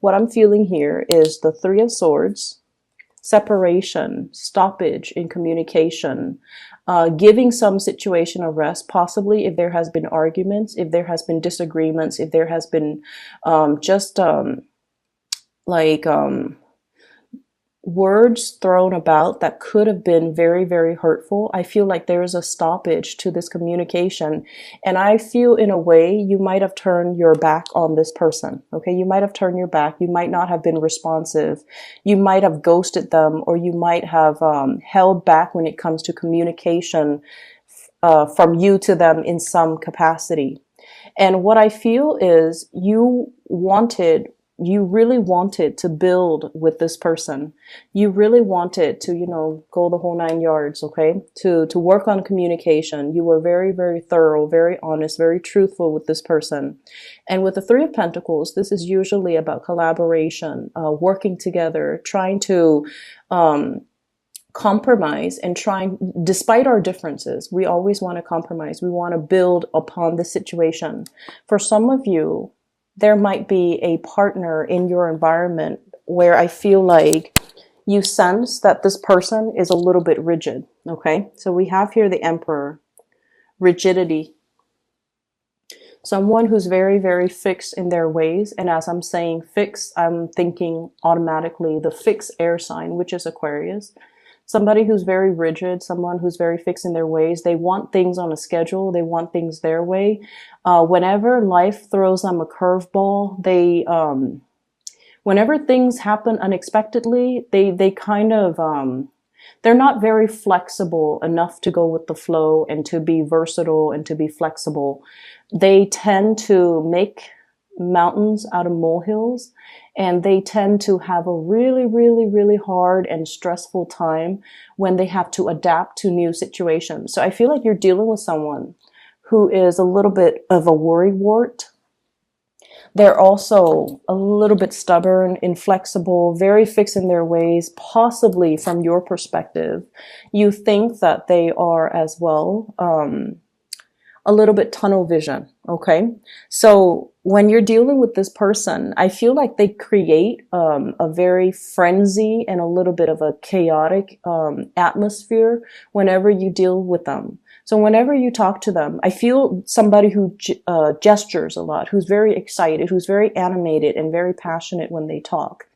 what I'm feeling here is the Three of Swords, separation, stoppage in communication, giving some situation a rest, possibly if there has been arguments, if there has been disagreements, if there has been just like words thrown about that could have been very, very hurtful. I feel like there is a stoppage to this communication. And I feel in a way you might have turned your back on this person. Okay. You might have turned your back. You might not have been responsive. You might have ghosted them, or you might have held back when it comes to communication from you to them in some capacity. And what I feel is you really wanted to build with this person. You really wanted to, go the whole 9 yards, okay? To work on communication. You were very, very thorough, very honest, very truthful with this person. And with the Three of Pentacles, this is usually about collaboration, working together, trying to compromise and despite our differences, we always want to compromise. We want to build upon the situation. For some of you, there might be a partner in your environment where I feel like you sense that this person is a little bit rigid. Okay. So we have here the Emperor, rigidity, someone who's very, very fixed in their ways. And as I'm saying fixed, I'm thinking automatically the fixed air sign, which is Aquarius. Somebody who's very rigid, someone who's very fixed in their ways. They want things on a schedule. They want things their way. Whenever life throws them a curveball, whenever things happen unexpectedly, they kind of, they're not very flexible enough to go with the flow and to be versatile and to be flexible. They tend to make mountains out of molehills, and they tend to have a really, really, really hard and stressful time when they have to adapt to new situations. So I feel like you're dealing with someone who is a little bit of a worrywart. They're also a little bit stubborn, inflexible, very fixed in their ways. Possibly from your perspective, you think that they are as well, a little bit tunnel vision. Okay. So when you're dealing with this person, I feel like they create a very frenzy and a little bit of a chaotic atmosphere whenever you deal with them. So whenever you talk to them, I feel somebody who gestures a lot, who's very excited, who's very animated and very passionate when they talk.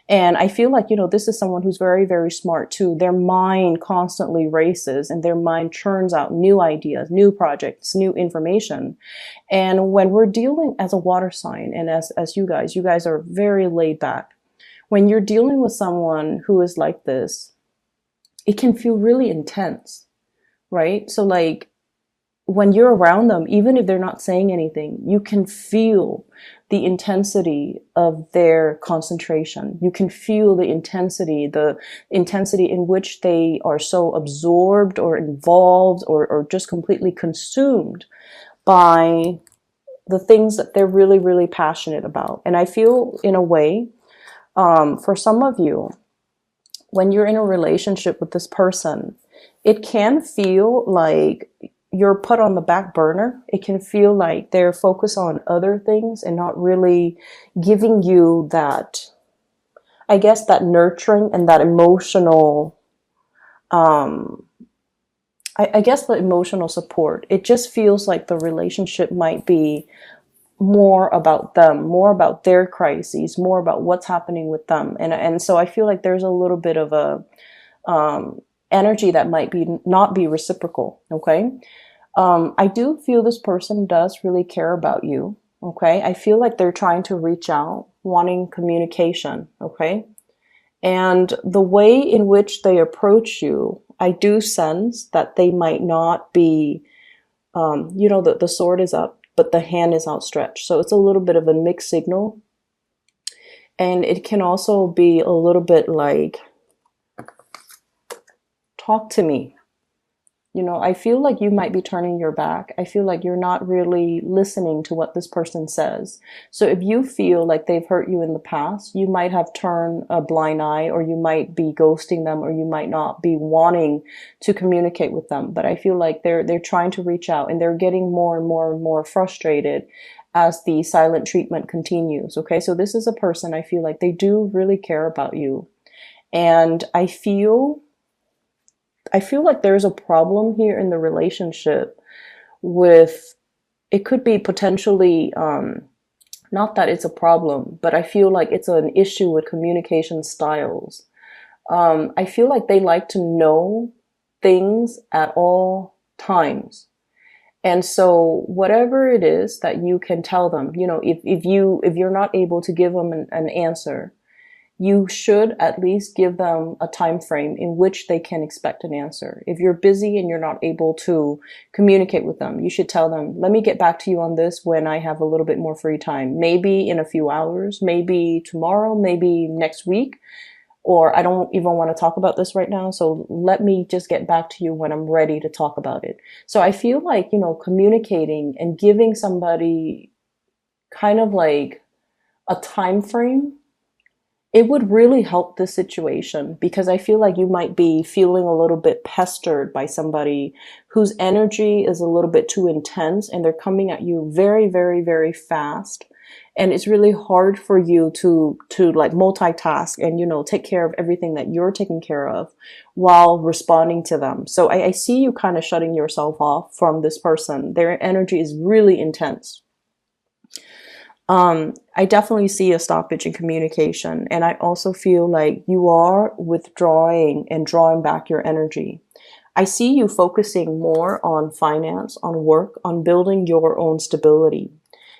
And I feel like, this is someone who's very, very smart too. Their mind constantly races and their mind churns out new ideas, new projects, new information. And when we're dealing as a water sign and as you guys are very laid back. When you're dealing with someone who is like this, it can feel really intense, right? So like when you're around them, even if they're not saying anything, you can feel the intensity of their concentration. You can feel the intensity in which they are so absorbed or involved or just completely consumed by the things that they're really, really passionate about. And I feel in a way, for some of you, when you're in a relationship with this person, it can feel like you're put on the back burner. It can feel like they're focused on other things and not really giving you that, I guess, that nurturing and that emotional, I guess the emotional support. It just feels like the relationship might be more about them, more about their crises, more about what's happening with them. And so I feel like there's a little bit of a, energy that might not be reciprocal. Okay. I do feel this person does really care about you. Okay. I feel like they're trying to reach out, wanting communication. Okay. And the way in which they approach you, I do sense that they might not be, the sword is up, but the hand is outstretched. So it's a little bit of a mixed signal. And it can also be a little bit like, talk to me. I feel like you might be turning your back. I feel like you're not really listening to what this person says. So if you feel like they've hurt you in the past, you might have turned a blind eye, or you might be ghosting them, or you might not be wanting to communicate with them. But I feel like they're trying to reach out, and they're getting more and more and more frustrated as the silent treatment continues. Okay, so this is a person, I feel like they do really care about you. And I feel like there's a problem here in the relationship with, it could be potentially, not that it's a problem, but I feel like it's an issue with communication styles. I feel like they like to know things at all times. And so whatever it is that you can tell them, you know, if you're not able to give them an answer, you should at least give them a time frame in which they can expect an answer. If you're busy and you're not able to communicate with them, you should tell them, let me get back to you on this when I have a little bit more free time. Maybe in a few hours, maybe tomorrow, maybe next week, or I don't even want to talk about this right now. So let me just get back to you when I'm ready to talk about it. So I feel like, you know, communicating and giving somebody kind of like a time frame, it would really help the situation, because I feel like you might be feeling a little bit pestered by somebody whose energy is a little bit too intense, and they're coming at you very, very, very fast. And it's really hard for you to like multitask and, you know, take care of everything that you're taking care of while responding to them. So I see you kind of shutting yourself off from this person. Their energy is really intense. I definitely see a stoppage in communication, and I also feel like you are withdrawing and drawing back your energy. I see you focusing more on finance, on work, on building your own stability.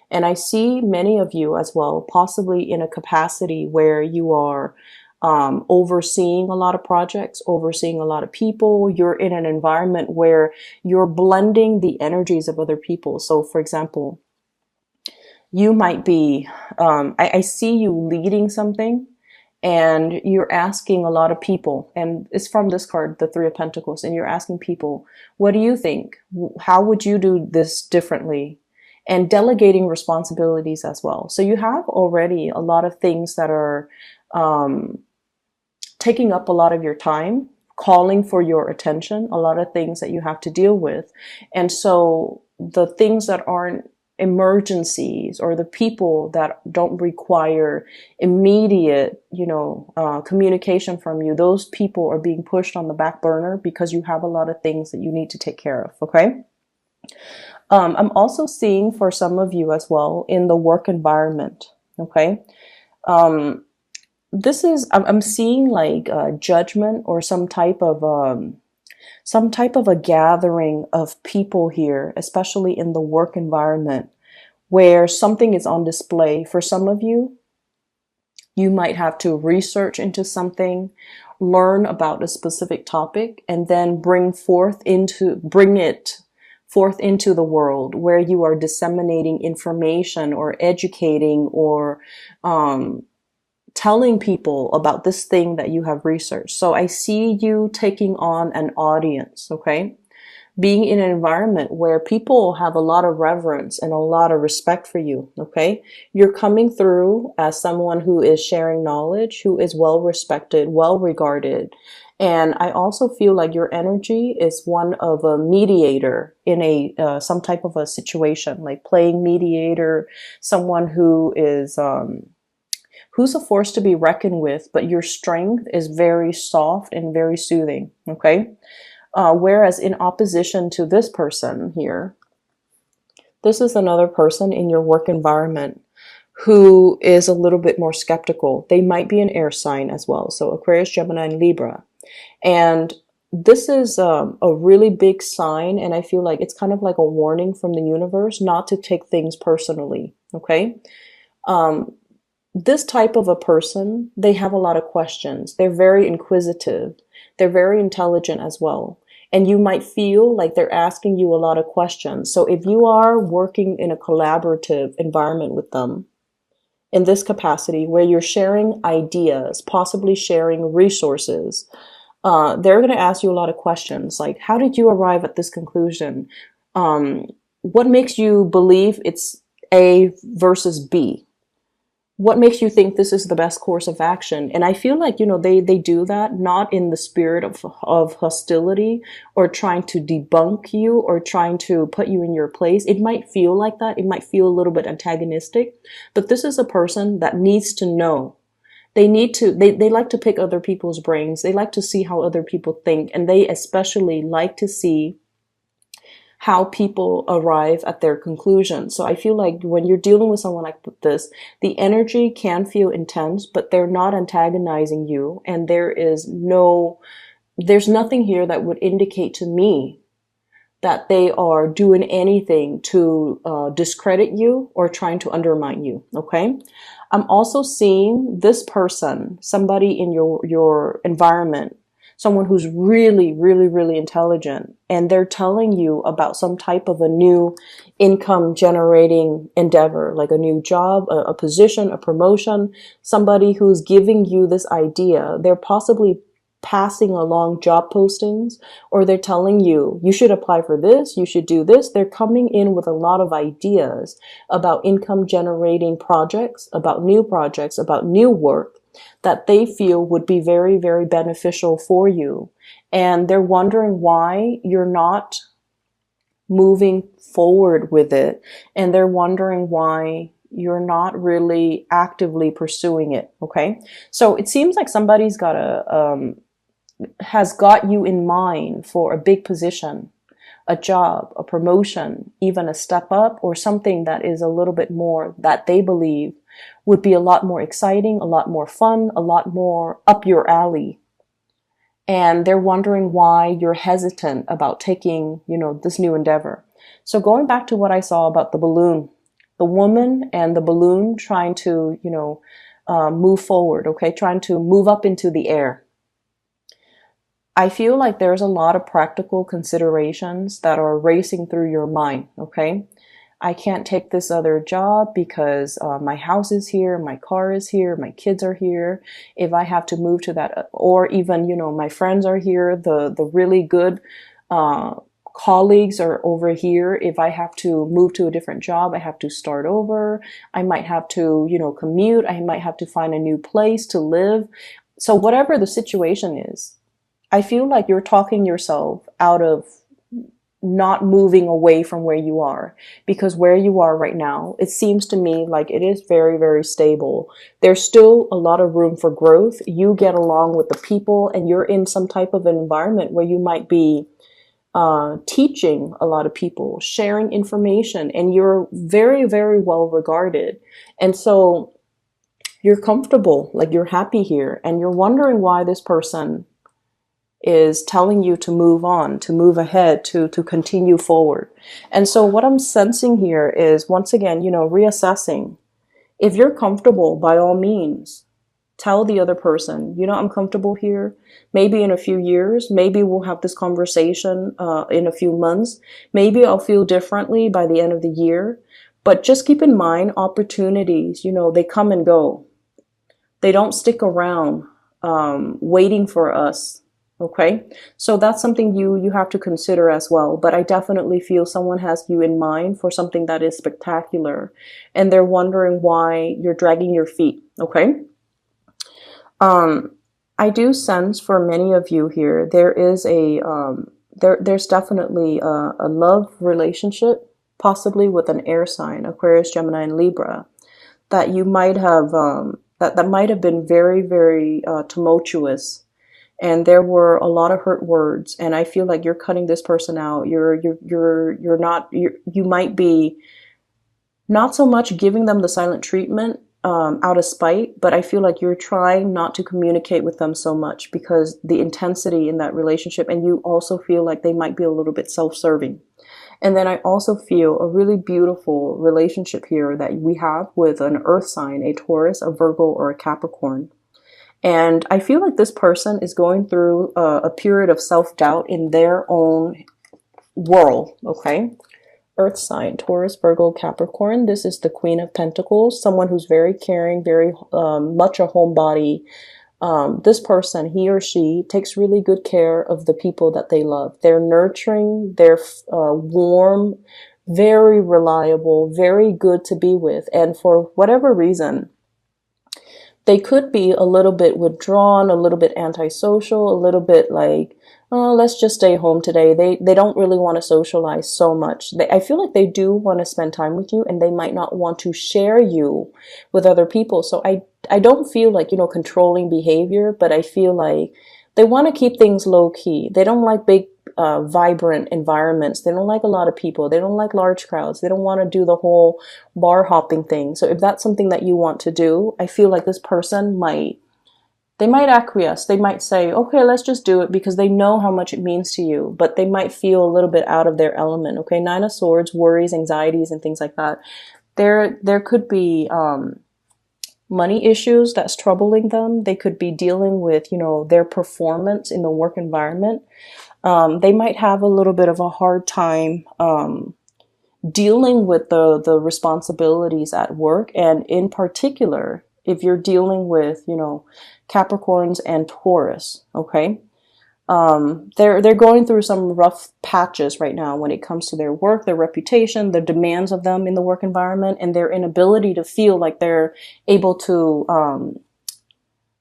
And I see many of you as well, possibly in a capacity where you are overseeing a lot of projects, overseeing a lot of people. You're in an environment where you're blending the energies of other people. So for example, you might be, I see you leading something, and you're asking a lot of people, and it's from this card, the Three of Pentacles, and you're asking people, what do you think? How would you do this differently? And delegating responsibilities as well. So you have already a lot of things that are taking up a lot of your time, calling for your attention, a lot of things that you have to deal with. And so the things that aren't emergencies, or the people that don't require immediate, you know, communication from you, those people are being pushed on the back burner because you have a lot of things that you need to take care of. Okay. I'm also seeing for some of you as well in the work environment. Okay. This is, I'm seeing like judgment, or some type of a gathering of people here, especially in the work environment, where something is on display. For some of you, you might have to research into something, learn about a specific topic, and then bring it forth into the world, where you are disseminating information or educating or telling people about this thing that you have researched. So I see you taking on an audience, okay? Being in an environment where people have a lot of reverence and a lot of respect for you, okay? You're coming through as someone who is sharing knowledge, who is well respected, well regarded. And I also feel like your energy is one of a mediator in a some type of a situation, like playing mediator, someone who is who's a force to be reckoned with, but your strength is very soft and very soothing, okay? Whereas in opposition to this person here, this is another person in your work environment who is a little bit more skeptical. They might be an air sign as well. So Aquarius, Gemini, and Libra. And this is a really big sign. And I feel like it's kind of like a warning from the universe not to take things personally. Okay. This type of a person, they have a lot of questions. They're very inquisitive. They're very intelligent as well. And you might feel like they're asking you a lot of questions. So if you are working in a collaborative environment with them, in this capacity where you're sharing ideas, possibly sharing resources, they're going to ask you a lot of questions, like, how did you arrive at this conclusion? What makes you believe it's A versus B? what makes you think this is the best course of action? And I feel like, they do that not in the spirit of hostility or trying to debunk you or trying to put you in your place. It might feel like that. It might feel a little bit antagonistic, but this is a person that needs to know. They like to pick other people's brains. They like to see how other people think. And they especially like to see how people arrive at their conclusion. So I feel like when you're dealing with someone like this, the energy can feel intense, but they're not antagonizing you. And there's nothing here that would indicate to me that they are doing anything to discredit you or trying to undermine you. Okay. I'm also seeing this person, somebody in your environment, someone who's really, really, really intelligent, and they're telling you about some type of a new income generating endeavor, like a new job, a position, a promotion, somebody who's giving you this idea. They're possibly passing along job postings, or they're telling you, you should apply for this, you should do this. They're coming in with a lot of ideas about income generating projects, about new work that they feel would be very, very beneficial for you. And they're wondering why you're not moving forward with it. And they're wondering why you're not really actively pursuing it. Okay. So it seems like somebody's has got you in mind for a big position, a job, a promotion, even a step up, or something that is a little bit more that they believe would be a lot more exciting, a lot more fun, a lot more up your alley. And they're wondering why you're hesitant about taking, this new endeavor. So going back to what I saw about the balloon, the woman and the balloon trying to, move forward, okay, trying to move up into the air. I feel like there's a lot of practical considerations that are racing through your mind, okay? I can't take this other job because my house is here, my car is here, my kids are here. If I have to move to that, or even, my friends are here, the really good colleagues are over here. If I have to move to a different job, I have to start over. I might have to, commute. I might have to find a new place to live. So whatever the situation is, I feel like you're talking yourself out of not moving away from where you are, because where you are right now, it seems to me like it is very, very stable. There's still a lot of room for growth. You get along with the people, and you're in some type of environment where you might be teaching a lot of people, sharing information, and you're very, very well regarded. And so you're comfortable, like you're happy here, and you're wondering why this person is telling you to move on, to move ahead, to continue forward. And so what I'm sensing here is, once again, reassessing. If you're comfortable, by all means, tell the other person, I'm comfortable here. Maybe in a few years, maybe we'll have this conversation in a few months. Maybe I'll feel differently by the end of the year. But just keep in mind, opportunities, they come and go. They don't stick around waiting for us. Okay, so that's something you have to consider as well. But I definitely feel someone has you in mind for something that is spectacular, and they're wondering why you're dragging your feet. Okay, I do sense for many of you here there is there's definitely a love relationship, possibly with an air sign, Aquarius, Gemini, and Libra, that you might have that might have been very, very tumultuous. And there were a lot of hurt words, and I feel like you're cutting this person out. You might be not so much giving them the silent treatment out of spite, but I feel like you're trying not to communicate with them so much because the intensity in that relationship, and you also feel like they might be a little bit self-serving. And then I also feel a really beautiful relationship here that we have with an earth sign, a Taurus, a Virgo, or a Capricorn. And I feel like this person is going through a period of self-doubt in their own world, okay? Earth sign, Taurus, Virgo, Capricorn. This is the Queen of Pentacles, someone who's very caring, very much a homebody. This person, he or she, takes really good care of the people that they love. They're nurturing, they're warm, very reliable, very good to be with. And for whatever reason, they could be a little bit withdrawn, a little bit antisocial, a little bit like, oh, let's just stay home today. They don't really want to socialize so much. I feel like they do want to spend time with you, and they might not want to share you with other people. So I don't feel like, controlling behavior, but I feel like they want to keep things low key. They don't like big, vibrant environments. They don't like a lot of people. They don't like large crowds. They don't want to do the whole bar hopping thing. So if that's something that you want to do, I feel like this person they might acquiesce. They might say, okay, let's just do it, because they know how much it means to you, but they might feel a little bit out of their element. Okay. Nine of Swords, worries, anxieties, and things like that. There could be, money issues that's troubling them. They could be dealing with, their performance in the work environment. They might have a little bit of a hard time, dealing with the responsibilities at work. And in particular, if you're dealing with, Capricorns and Taurus, okay? They're going through some rough patches right now when it comes to their work, their reputation, the demands of them in the work environment, and their inability to feel like they're able to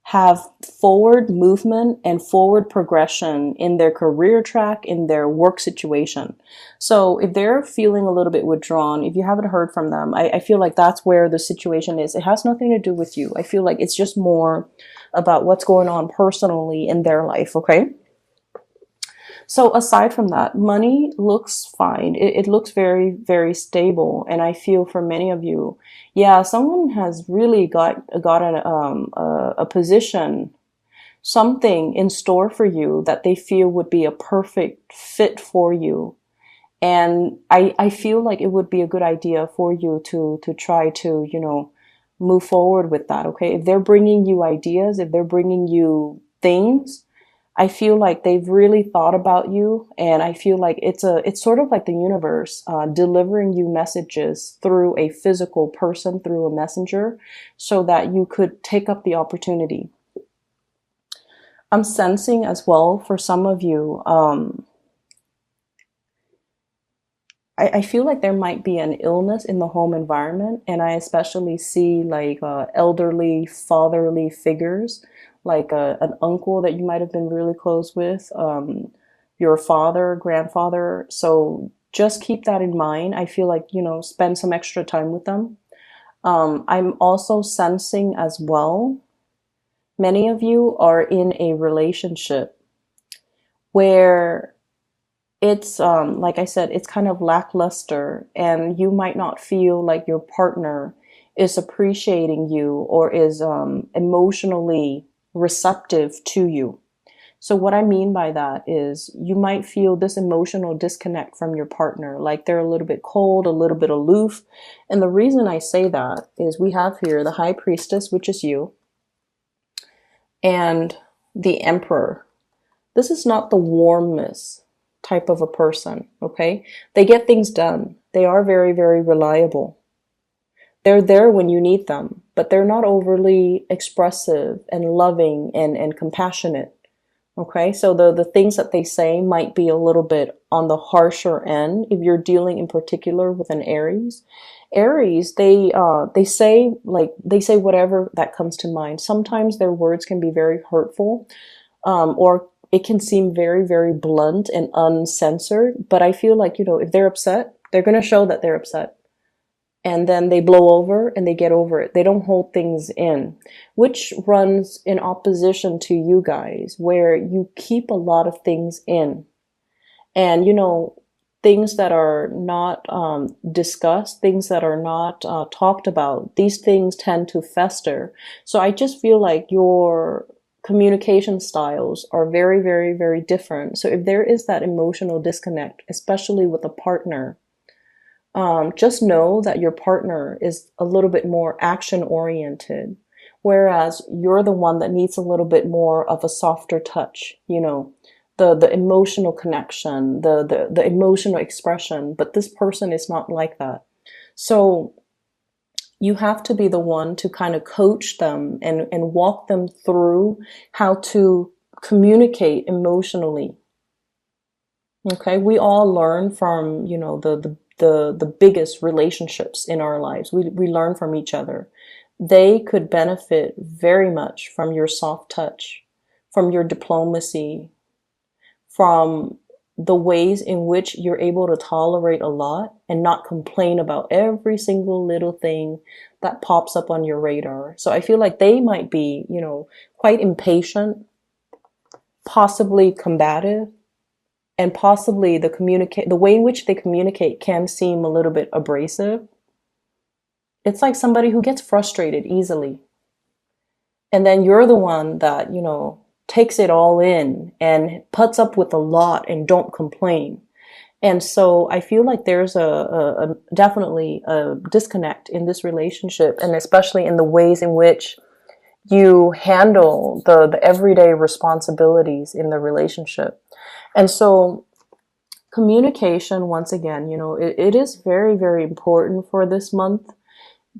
have forward movement and forward progression in their career track, in their work situation. So if they're feeling a little bit withdrawn, if you haven't heard from them, I feel like that's where the situation is. It has nothing to do with you. I feel like it's just more about what's going on personally in their life, okay? So aside from that, money looks fine. It looks very, very stable. And I feel for many of you, yeah, someone has really got a position, something in store for you that they feel would be a perfect fit for you. And I feel like it would be a good idea for you to try to, move forward with that. Okay. If they're bringing you ideas, if they're bringing you things, I feel like they've really thought about you, and I feel like it's sort of like the universe delivering you messages through a physical person, through a messenger, so that you could take up the opportunity. I'm sensing as well for some of you, I feel like there might be an illness in the home environment, and I especially see like elderly, fatherly figures, like an uncle that you might have been really close with, your father, grandfather. So just keep that in mind. I feel like, spend some extra time with them. I'm also sensing as well, many of you are in a relationship where it's like I said, it's kind of lackluster, and you might not feel like your partner is appreciating you or is emotionally receptive to you. So what I mean by that is you might feel this emotional disconnect from your partner, like they're a little bit cold, a little bit aloof. And the reason I say that is we have here the High Priestess, which is you, and the Emperor. This is not the warmest type of a person, okay? They get things done. They are very, very reliable. They're there when you need them, but they're not overly expressive and loving and compassionate, okay? So the things that they say might be a little bit on the harsher end if you're dealing in particular with an Aries. Aries, they say whatever that comes to mind. Sometimes their words can be very hurtful, or it can seem very, very blunt and uncensored. But I feel like, if they're upset, they're going to show that they're upset. And then they blow over and they get over it. They don't hold things in, which runs in opposition to you guys, where you keep a lot of things in. And, things that are not discussed, things that are not talked about, these things tend to fester. So I just feel like your communication styles are very, very, very different. So if there is that emotional disconnect, especially with a partner, just know that your partner is a little bit more action oriented, whereas you're the one that needs a little bit more of a softer touch, the emotional connection, the emotional expression. But this person is not like that. So you have to be the one to kind of coach them and walk them through how to communicate emotionally. Okay, we all learn from, the biggest relationships in our lives. We learn from each other. they could benefit very much from your soft touch, from your diplomacy, from the ways in which you're able to tolerate a lot and not complain about every single little thing that pops up on your radar. So I feel like they might be, quite impatient, possibly combative, and possibly the way in which they communicate can seem a little bit abrasive. It's like somebody who gets frustrated easily. And then you're the one that, takes it all in and puts up with a lot and don't complain. And so I feel like there's definitely a disconnect in this relationship, and especially in the ways in which you handle the everyday responsibilities in the relationship. And so communication, once again, it is very, very important for this month.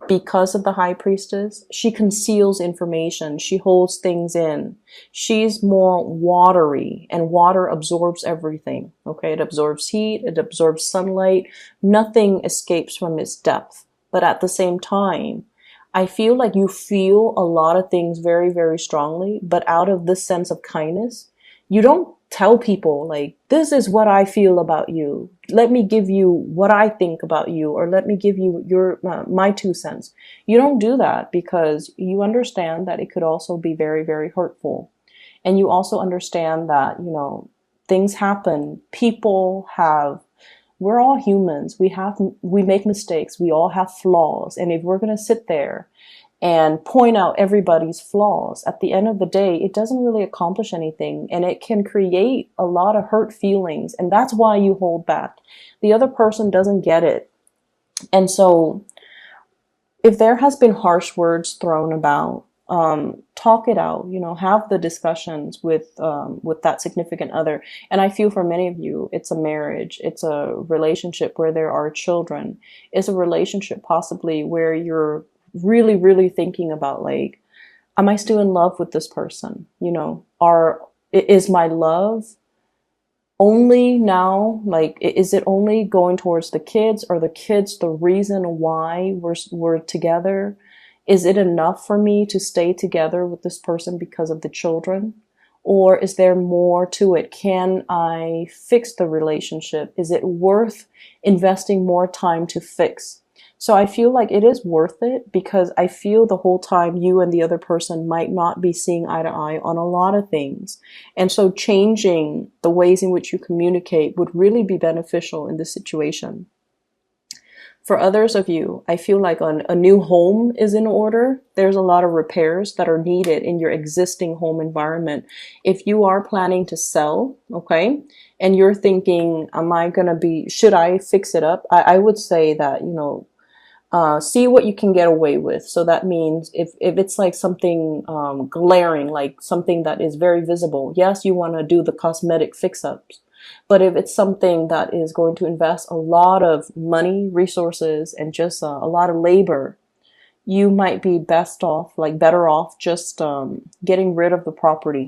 Because of the high priestess, she conceals information. She holds things in. She's more watery, and water absorbs everything. Okay. It absorbs heat. It absorbs sunlight. Nothing escapes from its depth. But at the same time, I feel like you feel a lot of things very, very strongly, but out of this sense of kindness, you don't tell people like, this is what I feel about you. Let me give you what I think about you, or let me give you my 2 cents. You don't do that because you understand that it could also be very, very hurtful. And you also understand that, things happen. We're all humans. We make mistakes. We all have flaws. And if we're going to sit there and point out everybody's flaws, at the end of the day, it doesn't really accomplish anything, and it can create a lot of hurt feelings. And that's why you hold back. The other person doesn't get it. And so if there has been harsh words thrown about, talk it out, have the discussions with that significant other. And I feel for many of you, it's a marriage, it's a relationship where there are children, it's a relationship possibly where you're really, really thinking about like, am I still in love with this person? Is my love only now, like, is it only going towards the kids? Or the kids the reason why we're together? Is it enough for me to stay together with this person because of the children? Or is there more to it? Can I fix the relationship? Is it worth investing more time to fix? So I feel like it is worth it, because I feel the whole time you and the other person might not be seeing eye to eye on a lot of things. And so changing the ways in which you communicate would really be beneficial in this situation. For others of you, I feel like a new home is in order. There's a lot of repairs that are needed in your existing home environment. If you are planning to sell, okay, and you're thinking, should I fix it up? I would say that, see what you can get away with. So that means if it's like something glaring, like something that is very visible, yes, you want to do the cosmetic fix-ups. But if it's something that is going to invest a lot of money, resources, and just a lot of labor, you might be better off just getting rid of the property.